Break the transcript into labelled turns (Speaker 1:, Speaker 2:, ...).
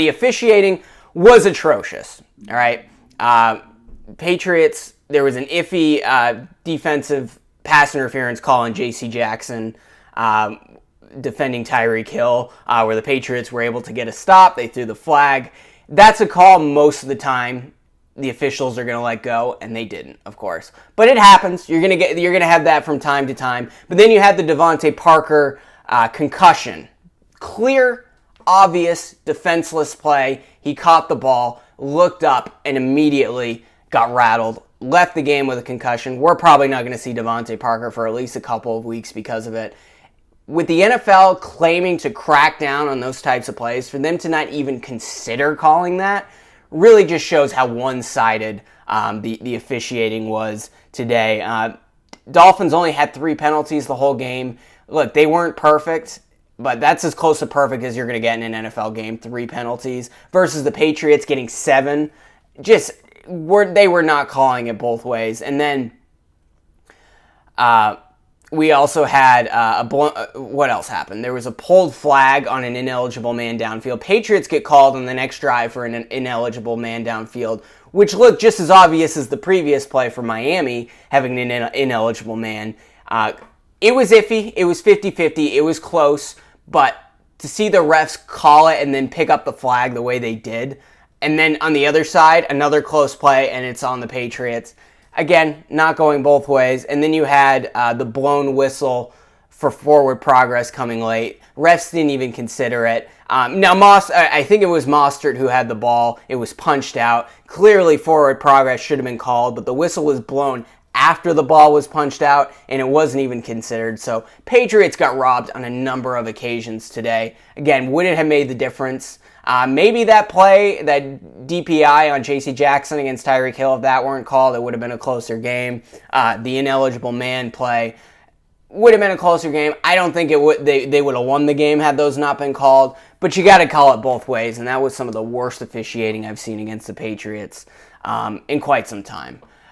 Speaker 1: The officiating was atrocious, all right? Patriots, there was an iffy defensive pass interference call on J.C. Jackson defending Tyreek Hill, where the Patriots were able to get a stop. They threw the flag. That's a call most of the time the officials are going to let go, and they didn't, of course. But it happens. You're going to have that from time to time. But then you had the Devontae Parker concussion. Clear, obvious, defenseless play. He caught the ball, looked up, and immediately got rattled. Left the game with a concussion. We're probably not going to see Devontae Parker for at least a couple of weeks because of it. With the NFL claiming to crack down on those types of plays, for them to not even consider calling that really just shows how one-sided the officiating was today. Dolphins only had 3 penalties the whole game. Look, they weren't perfect, but that's as close to perfect as you're going to get in an NFL game, 3 penalties, versus the Patriots getting 7. They were not calling it both ways. And then we also had what else happened? There was a pulled flag on an ineligible man downfield. Patriots get called on the next drive for an ineligible man downfield, which looked just as obvious as the previous play for Miami having an ineligible man. It was iffy. It was 50-50. It was close. But to see the refs call it and then pick up the flag the way they did, and then on the other side, another close play, and it's on the Patriots. Again, not going both ways. And then you had the blown whistle for forward progress coming late. Refs didn't even consider it. Now, I think it was Mostert who had the ball. It was punched out. Clearly, forward progress should have been called, but the whistle was blown after the ball was punched out, and it wasn't even considered. So, Patriots got robbed on a number of occasions today. Again, would it have made the difference? Maybe that play, that DPI on J.C. Jackson against Tyreek Hill, if that weren't called, it would have been a closer game. The ineligible man play would have been a closer game. I don't think it would. They would have won the game had those not been called. But you got to call it both ways, and that was some of the worst officiating I've seen against the Patriots in quite some time.